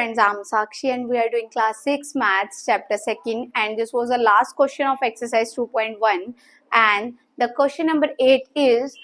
friends, I'm Sakshi and we are doing class 6 maths chapter 2nd, and this was the last question of exercise 2.1, and the question number 8 is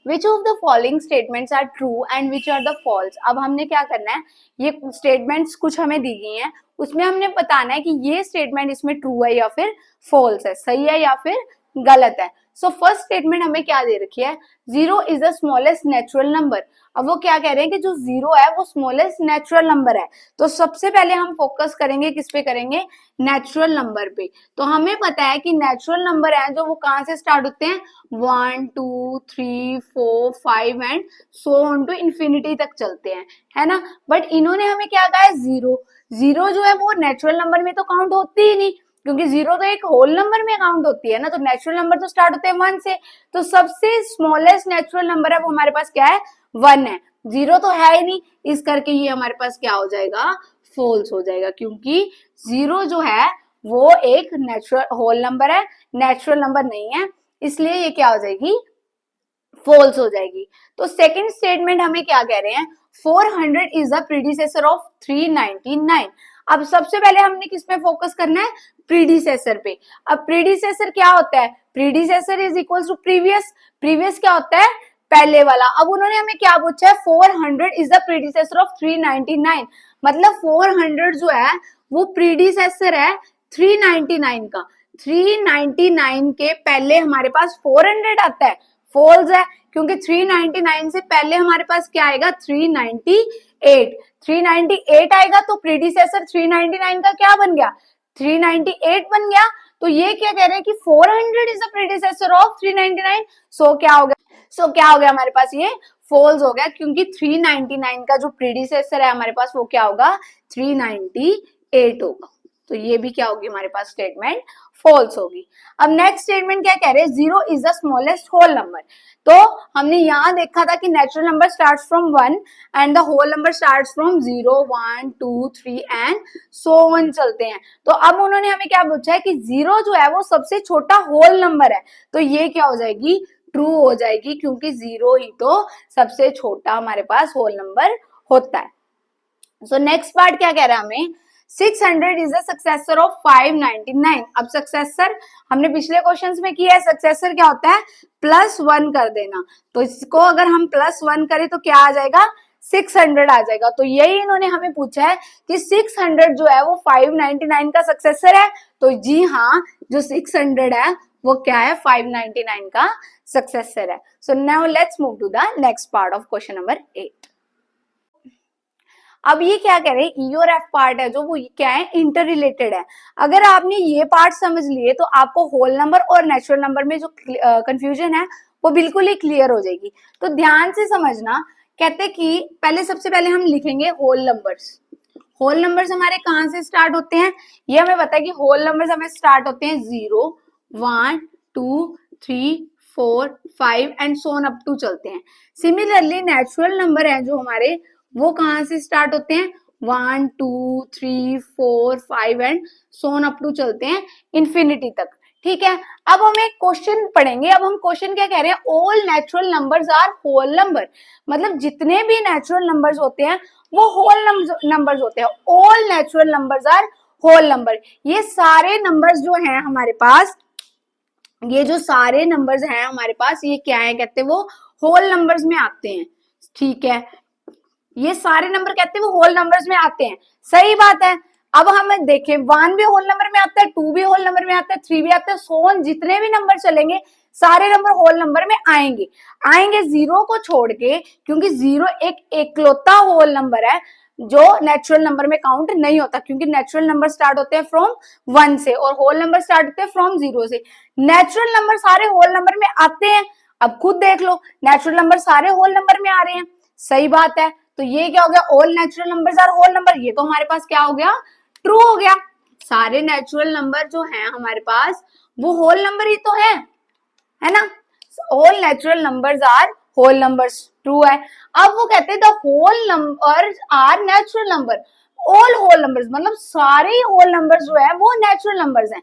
which of the following statements are true and which are the false। अब हमने क्या करना है, ये statements कुछ हमें दी गई हैं, उसमें हमने बताना है कि ये statement इसमें true है या फिर false है, सही है या फिर गलत है। सो फर्स्ट स्टेटमेंट हमें क्या दे रखी है, 0 is the smallest natural number. अब वो क्या कह रहे हैं कि जो 0 है वो स्मॉलेस्ट नेचुरल नंबर है, तो सबसे पहले हम फोकस करेंगे किस पे करेंगे, नेचुरल नंबर पे। तो हमें पता है कि नेचुरल नंबर है जो वो कहां से स्टार्ट होते हैं, 1 2 3 4 5 and so on to infinity तक चलते हैं, है ना। बट इन्होंने हमें क्या कहा है, 0 जो है वो नेचुरल नंबर में तो काउंट होती ही नहीं, क्योंकि 0 तो एक होल नंबर में काउंट होती है ना। तो नेचुरल नंबर तो स्टार्ट होते हैं 1 से, तो सबसे स्मॉलेस्ट नेचुरल नंबर है वो हमारे पास क्या है, 1 है। 0 तो है ही नहीं, इस करके ये हमारे पास क्या हो जाएगा, फॉल्स हो जाएगा, क्योंकि 0 जो है वो एक नेचुरल होल नंबर है, नेचुरल नंबर नहीं है, इसलिए ये क्या हो जाएगी, फॉल्स हो जाएगी। तो सेकंड स्टेटमेंट हमें क्या कह रहे हैं, 400 इज द प्रीडिसेसर ऑफ 399। अब सबसे पहले हमने किस पे फोकस करना है, प्रीडिसेसर पे। अब प्रीडिसेसर क्या होता है, predecessor is equals to previous, previous क्या होता है, पहले वाला। अब उन्होंने हमें क्या पूछा है, 400 इज द प्रीडिसेसर ऑफ 399, मतलब 400 जो है वो प्रीडिसेसर है 399 का। 399 के पहले हमारे पास 400 आता है, फॉल्स है, क्योंकि 399 से पहले हमारे पास क्या आएगा, 398। 398 आएगा तो प्रीडिसेसर 399 का क्या बन गया, 398 बन गया। तो ये क्या कह रहे हैं कि 400 इज द प्रीडिसेसर ऑफ 399। सो क्या हो गया हमारे पास, ये फॉल्स हो गया, क्योंकि 399 का जो प्रीडिसेसर है हमारे पास वो क्या होगा, 398 होगा। तो ये भी क्या होगी हमारे पास, स्टेटमेंट फॉल्स होगी। अब नेक्स्ट स्टेटमेंट क्या कह रहे हैं, 0 is the smallest whole number. तो हमने यहां देखा था कि natural number starts from 1 and the whole number starts from 0 1 2 3 and so on चलते हैं। तो अब उन्होंने हमें क्या पूछा है कि 0 जो है वो सबसे छोटा होल नंबर है, तो ये क्या हो जाएगी, ट्रू हो जाएगी, क्योंकि 0 ही तो सबसे छोटा हमारे पास होल नंबर होता है। सो नेक्स्ट पार्ट क्या कह रहा है हमें, 600 इज द सक्सेसर ऑफ 599। अब सक्सेसर हमने पिछले क्वेश्चंस में किया है, सक्सेसर क्या होता है, +1 कर देना। तो इसको अगर हम +1 करें तो क्या आ जाएगा, 600 आ जाएगा। तो यही इन्होंने हमें पूछा है कि 600 जो है वो 599 का सक्सेसर है। तो जी हाँ, जो 600 है वो क्या है, 599 का सक्सेसर है। So now let's move to the next part of question number 8। अब ये क्या कह रहे हैं, ई और एफ पार्ट है जो वो क्या है, इंटर रिलेटेड है। अगर आपने ये पार्ट समझ लिए तो आपको होल नंबर और नेचुरल नंबर में जो कंफ्यूजन है वो बिल्कुल ही क्लियर हो जाएगी। तो ध्यान से समझना, कहते कि पहले सबसे पहले हम लिखेंगे होल नंबर्स। होल नंबर्स हमारे कहाँ से स्टार्ट होते हैं, ये हमें पता है कि होल नंबर्स हमें स्टार्ट होते हैं 0 1 2 3 4 5 and so on up to चलते हैं। सिमिलरली नेचुरल नंबर है जो हमारे वो कहां से स्टार्ट होते हैं, 1 2 3 4 5 and so on up to चलते हैं इंफिनिटी तक, ठीक है। अब हम एक क्वेश्चन पढ़ेंगे। अब हम क्वेश्चन क्या कह रहे हैं, all natural numbers are whole number, मतलब जितने भी नेचुरल नंबर्स होते हैं वो होल नंबर्स होते हैं। All natural numbers are whole number. ये सारे नंबर्स जो हैं हमारे पास, ये जो सारे नंबर्स हैं हमारे पास, ये क्या है, कहते हैं वो होल नंबर्स में आते हैं, ठीक है। ये सारे नंबर कहते हैं वो होल नंबर्स में आते हैं, सही बात है। अब हम देखें, 1 भी होल नंबर में आता है, 2 भी होल नंबर में आता है, 3 भी आता है, सो ऑन जितने भी नंबर चलेंगे सारे नंबर होल नंबर में आएंगे 0 को छोड़ के, क्योंकि 0 एक एकलौता होल नंबर है जो नेचुरल नंबर में काउंट नहीं होता, क्योंकि नेचुरल नंबर स्टार्ट होते हैं फ्रॉम 1 से और होल नंबर स्टार्ट होते हैं फ्रॉम 0 से। नेचुरल नंबर सारे होल नंबर में आते हैं, अब खुद देख लो, नेचुरल नंबर सारे होल नंबर में आ रहे हैं, सही बात है। तो ये क्या हो गया, all natural numbers are whole number, ये तो हमारे पास क्या हो गया, ट्रू हो गया। सारे नेचुरल नंबर जो हैं हमारे पास वो होल नंबर ही तो है ना। All natural numbers are whole numbers, true है। अब वो कहते हैं the whole numbers are natural number. All whole numbers मतलब सारे ही होल नंबर्स जो है वो नेचुरल नंबर्स हैं।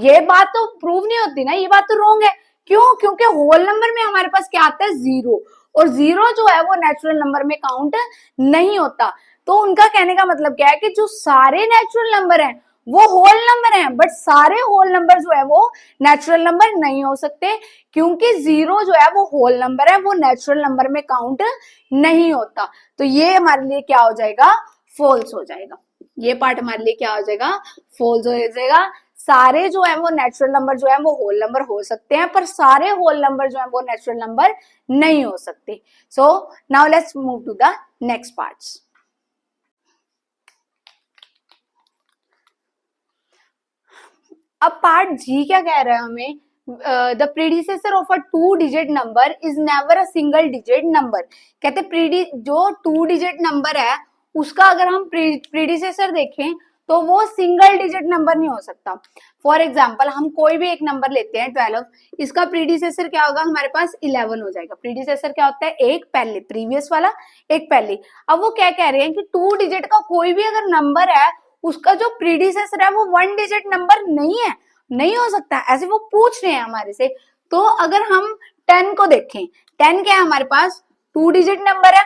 ये बात तो प्रूव नहीं होती ना, ये बात तो रॉन्ग है। क्यों, क्योंकि होल नंबर में हमारे पास क्या आता है, 0, और 0 जो है वो नेचुरल नंबर में काउंट नहीं होता। तो उनका कहने का मतलब क्या है कि जो सारे नेचुरल नंबर हैं वो होल नंबर हैं, बट सारे होल नंबर जो है वो नेचुरल नंबर नहीं हो सकते, क्योंकि 0 जो है वो होल नंबर है, वो नेचुरल नंबर में काउंट नहीं होता। तो ये हमारे लिए क्या हो जाएगा, फॉल्स हो जाएगा। ये पार्ट हमारे लिए क्या हो जाएगा, फॉल्स हो जाएगा। सारे जो है वो नेचुरल नंबर जो है वो होल नंबर हो सकते हैं, पर सारे होल नंबर जो है वो नेचुरल नंबर नहीं हो सकते। So now let's move to the next parts. अब पार्ट जी क्या कह रहा है हमें, the predecessor of a 2 digit number is never a single digit number. कहते जो 2 डिजिट नंबर है उसका अगर हम प्रीडिसेसर देखें तो वो सिंगल डिजिट नंबर नहीं हो सकता। फॉर एग्जाम्पल हम कोई भी एक नंबर लेते हैं 12, इसका प्रीडिसेसर क्या होगा, हमारे पास 11 हो जाएगा। प्रीडिसेसर क्या होता है, एक पहले प्रीवियस वाला, एक पहले। अब वो क्या कह रहे हैं कि 2 डिजिट का कोई भी अगर नंबर है उसका जो प्रीडिसेसर है वो 1 डिजिट नंबर नहीं है, नहीं हो सकता, ऐसे वो पूछ रहे हैं हमारे से। तो अगर हम 10 को देखें, 10 क्या है हमारे पास, 2 डिजिट नंबर है।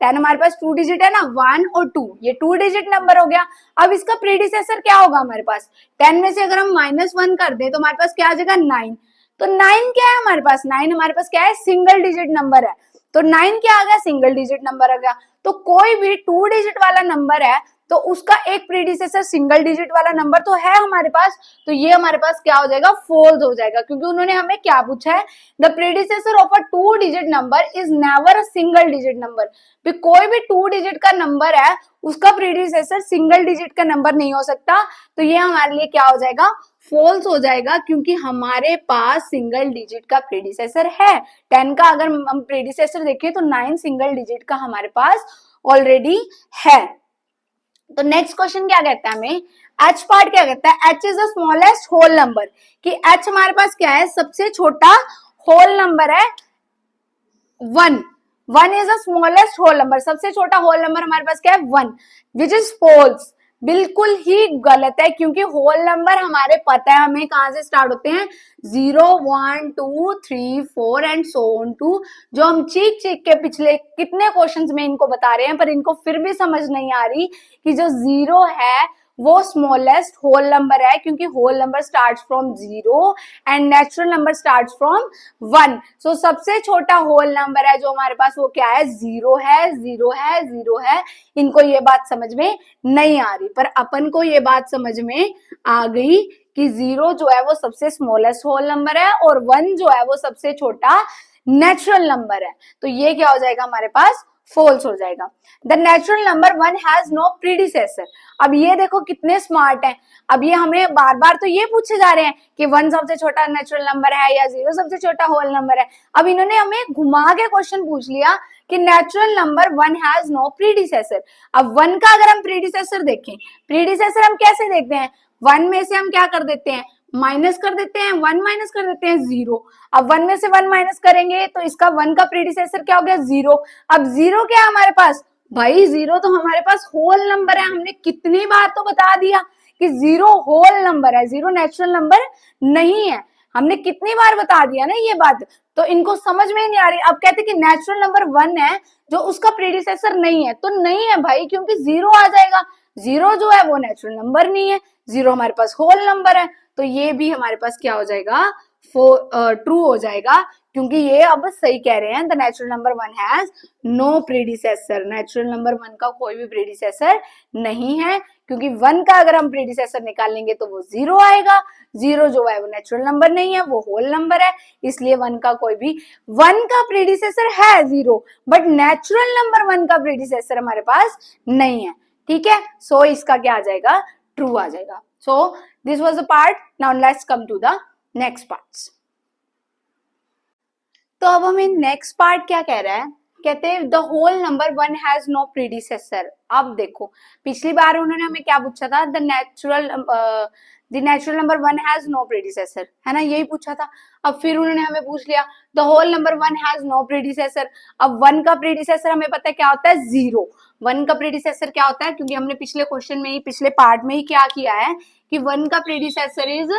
10 हमारे पास 2 डिजिट है ना, 1 और 2, ये 2 डिजिट नंबर हो गया। अब इसका प्रीडिसेसर क्या होगा हमारे पास, 10 में से अगर हम -1 कर दें तो हमारे पास क्या आ जाएगा, 9। तो 9 क्या है हमारे पास, 9 हमारे पास क्या है, सिंगल डिजिट नंबर है। तो 9 क्या आ गया, सिंगल डिजिट नंबर आ गया। तो कोई भी 2 डिजिट वाला नंबर है तो उसका एक प्रीडिसेसर सिंगल डिजिट वाला नंबर तो है हमारे पास, तो ये हमारे पास क्या हो जाएगा, फॉल्स हो जाएगा, क्योंकि उन्होंने हमें क्या पूछा है, the predecessor of a 2 digit number is never a single digit number. कोई भी 2 डिजिट का नंबर है उसका प्रीडिसेसर सिंगल डिजिट का नंबर नहीं हो सकता। तो ये हमारे लिए क्या हो जाएगा, फॉल्स हो जाएगा, क्योंकि हमारे पास सिंगल डिजिट का प्रीडिसेसर है। 10 का अगर हम प्रीडिसेसर देखें तो 9 सिंगल डिजिट का हमारे पास ऑलरेडी है। तो नेक्स्ट क्वेश्चन क्या कहता है हमें, एच पार्ट क्या कहता है, H is the smallest whole number, कि एच हमारे पास क्या है, सबसे छोटा होल नंबर है 1। 1 is the smallest whole number, सबसे छोटा होल नंबर हमारे पास क्या है 1, विच इज फॉल्स। बिल्कुल ही गलत है, क्योंकि होल नंबर हमारे पता है हमें कहां से स्टार्ट होते हैं, 0 1 2 3 4 एंड सो ऑन टू, जो हम चीख चीख के पिछले कितने क्वेश्चंस में इनको बता रहे हैं, पर इनको फिर भी समझ नहीं आ रही कि जो 0 है वो स्मॉलेस्ट होल नंबर है, क्योंकि whole number starts from 0 and natural number starts from 1। So सबसे छोटा होल नंबर है जो हमारे पास वो क्या है, 0 है, 0 है, 0 है। इनको ये बात समझ में नहीं आ रही, पर अपन को ये बात समझ में आ गई कि 0 जो है वो सबसे स्मॉलेस्ट होल नंबर है और 1 जो है वो सबसे छोटा नेचुरल नंबर है। तो ये क्या हो जाएगा हमारे पास, फॉल्स हो जाएगा। The natural number 1 has no predecessor. अब ये देखो कितने स्मार्ट हैं, अब ये हमें बार बार तो ये पूछे जा रहे हैं कि 1 सबसे छोटा नेचुरल नंबर है या 0 सबसे छोटा होल नंबर है। अब इन्होंने हमें घुमा के क्वेश्चन पूछ लिया कि natural number 1 has no predecessor. अब 1 का अगर हम प्रीडिसेसर देखें, प्रीडिसेसर हम कैसे देखते हैं, 1 में से हम क्या कर देते हैं, माइनस कर देते हैं, 1 माइनस कर देते हैं 0। अब 1 में से 1 माइनस करेंगे तो इसका 1 का प्रीडिसेसर क्या हो गया, 0। अब 0 क्या है हमारे पास, भाई 0 तो हमारे पास होल नंबर है, हमने कितनी बार तो बता दिया कि 0 होल नंबर है, 0 नेचुरल नंबर नहीं है, हमने कितनी बार बता दिया ना ये बात। तो इनको समझ में ही नहीं आ रही। अब कहते कि नेचुरल नंबर 1 है जो उसका प्रीडिसेसर नहीं है, तो नहीं है भाई, क्योंकि 0 आ जाएगा। 0 जो है वो नेचुरल नंबर नहीं है, 0 हमारे पास होल नंबर है, तो ये भी हमारे पास क्या हो जाएगा, ट्रू हो जाएगा, क्योंकि ये अब सही कह रहे हैं, the natural number 1 has no predecessor. Natural number 1 का कोई भी प्रीडिसेसर नहीं है, क्योंकि 1 का अगर हम प्रीडिसेसर निकालेंगे तो वो 0 आएगा। 0 जो है वो नेचुरल नंबर नहीं है, वो होल नंबर है, इसलिए 1 का कोई भी 1 का प्रीडिसेसर है 0, बट नेचुरल नंबर 1 का प्रीडिसेसर हमारे पास नहीं है। ठीक है, सो इसका क्या आ जाएगा, ट्रू आ जाएगा। So this was the part, now let's come to the next parts. तो अब हमें नेक्स्ट पार्ट क्या कह रहा है, कहते हैं the whole number 1 has no predecessor. अब देखो पिछली बार उन्होंने हमें क्या पूछा था, the natural number 1 has no predecessor, है ना, यही पूछा था। अब फिर उन्होंने हमें पूछ लिया the whole number 1 has no predecessor. अब 1 का प्रीडिसेसर हमें पता है क्या होता है, 0। 1 का प्रीडिसेसर क्या होता है, क्योंकि हमने पिछले क्वेश्चन में ही, पिछले पार्ट में ही क्या किया है कि 1 का प्रीडिसेसर इज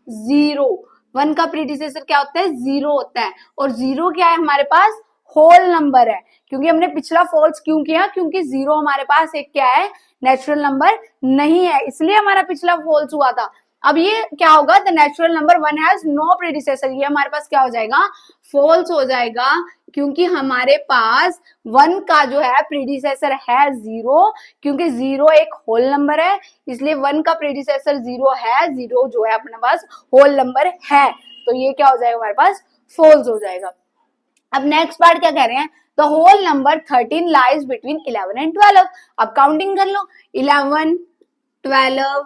0। 1 का प्रीडिसेसर क्या होता है, 0 होता है, और 0 क्या है हमारे पास, होल नंबर है, क्योंकि हमने पिछला फॉल्स क्यों किया, क्योंकि 0 हमारे पास एक क्या है, नेचुरल नंबर नहीं है, इसलिए हमारा पिछला फॉल्स हुआ था। अब ये क्या होगा, the natural number 1 has no predecessor, ये हमारे पास क्या हो जाएगा, फॉल्स हो जाएगा, क्योंकि हमारे पास 1 का जो है प्रीडिसेसर है 0, क्योंकि 0 एक होल नंबर है, इसलिए 1 का प्रीडिसेसर 0 है, 0 जो है अपने पास होल नंबर है, तो ये क्या हो जाएगा हमारे पास, फॉल्स हो जाएगा। अब नेक्स्ट पार्ट क्या कह रहे हैं, the whole number 13 lies between 11 and 12। अब काउंटिंग कर लो, 11, 12,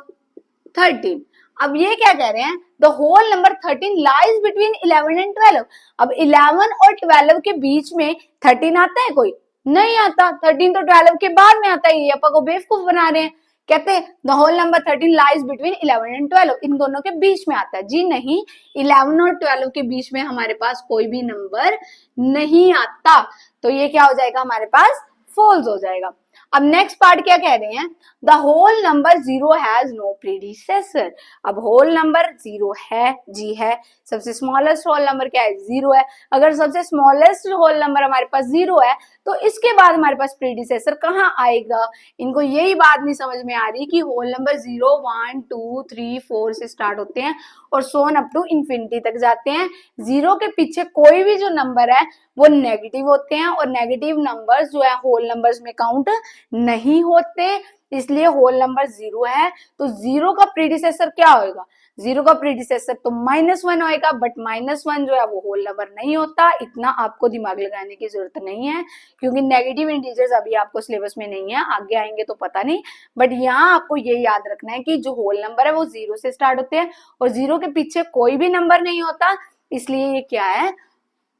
13। अब ये क्या कह रहे हैं, the whole number 13 lies between 11 and 12। अब 11 और 12 के बीच में 13 आता है कोई, नहीं आता, 13 तो 12 के बाद में आता है, ये अपन को बेवकूफ बना रहे हैं। कहते हैं the whole number 13 lies between 11 and 12, इन दोनों के बीच में आता है, जी नहीं, 11 और 12 के बीच में हमारे पास कोई भी नंबर नहीं आता, तो ये क्या हो जाएगा हमारे पास, फॉल्स हो जाएगा। अब नेक्स्ट पार्ट क्या कह रहे हैं, the whole number 0 has no predecessor. अब होल नंबर 0 है, जी है, सबसे स्मॉलेस्ट होल नंबर क्या है, 0 है। अगर सबसे स्मॉलेस्ट होल नंबर हमारे पास 0 है, तो इसके बाद हमारे पास प्रीडिसेसर कहाँ आएगा, इनको यही बात नहीं समझ में आ रही कि होल नंबर 0 1 2 3 4 से स्टार्ट होते हैं और सोन अप टू इंफिनिटी तक जाते हैं। 0 के पीछे कोई भी जो नंबर है वो नेगेटिव होते हैं, और नेगेटिव नंबर्स जो है होल नंबर्स में काउंट नहीं होते, इसलिए होल नंबर 0 है। तो 0 का प्रीडिसेसर क्या होगा, 0 का प्रीडिसेसर तो -1 होएगा, बट -1 जो है वो होल नंबर नहीं होता, इतना आपको दिमाग लगाने की जरूरत नहीं है, क्योंकि नेगेटिव इंटीजर्स अभी आपको सिलेबस में नहीं है, आगे आएंगे तो पता नहीं, बट यहाँ आपको ये याद रखना है कि जो होल नंबर है वो 0 से स्टार्ट होते हैं और 0 के पीछे कोई भी नंबर नहीं होता, इसलिए ये क्या है,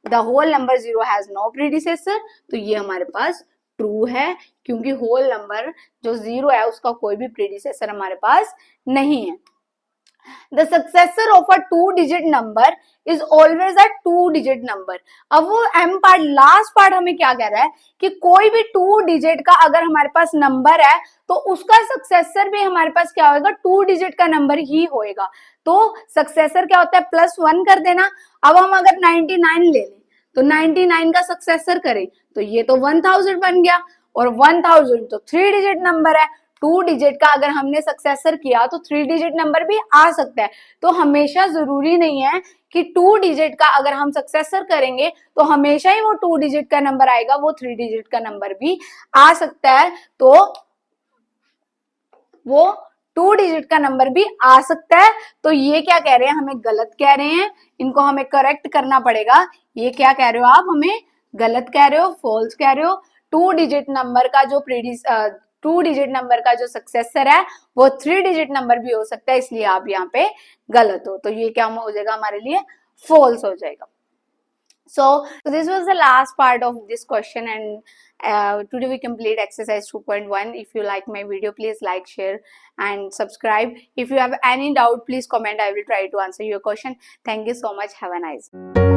the whole number 0 has no predecessor, तो ये हमारे पास ट्रू है, क्योंकि होल नंबर जो 0 है उसका कोई भी प्रीडिसेसर हमारे पास नहीं है। The successor of a 2-digit number is always a 2-digit number। अब वो M पार्ट, लास्ट पार्ट हमें क्या कह रहा है कि कोई भी 2 डिजिट का अगर हमारे पास नंबर है तो उसका सक्सेसर भी हमारे पास क्या होगा, 2 डिजिट का नंबर ही होएगा। तो सक्सेसर क्या होता है, +1 कर देना। अब हम अगर 99 ले लें तो 99 का सक्सेसर करें तो ये तो 1000 बन गया, और 1000 तो 3 डिजिट नंबर है, 2 डिजिट का अगर हमने सक्सेसर किया तो 3 डिजिट नंबर भी आ सकता है। तो हमेशा जरूरी नहीं है कि 2 डिजिट का अगर हम सक्सेसर करेंगे तो हमेशा ही वो 2 डिजिट का नंबर आएगा, वो 3 डिजिट का नंबर भी आ सकता है, तो वो 2 डिजिट का नंबर भी आ सकता है। तो ये क्या कह रहे हैं, हमें गलत कह रहे हैं, इनको हमें करेक्ट करना पड़ेगा। ये क्या कह रहे हो आप, हमें गलत कह रहे हो, फॉल्स कह रहे हो। 2 डिजिट नंबर का जो 2 डिजिट नंबर का जो सक्सेसर है वो 3 डिजिट नंबर भी हो सकता है, इसलिए आप यहाँ पे गलत हो, तो ये क्या हो जाएगा हमारे लिए, फॉल्स हो जाएगा। So this was the last part of this question, and today we complete exercise 2.1. If you like my video, please like, share and subscribe. If you have any doubt, please comment, I will try to answer your question. Thank you so much, have a nice day.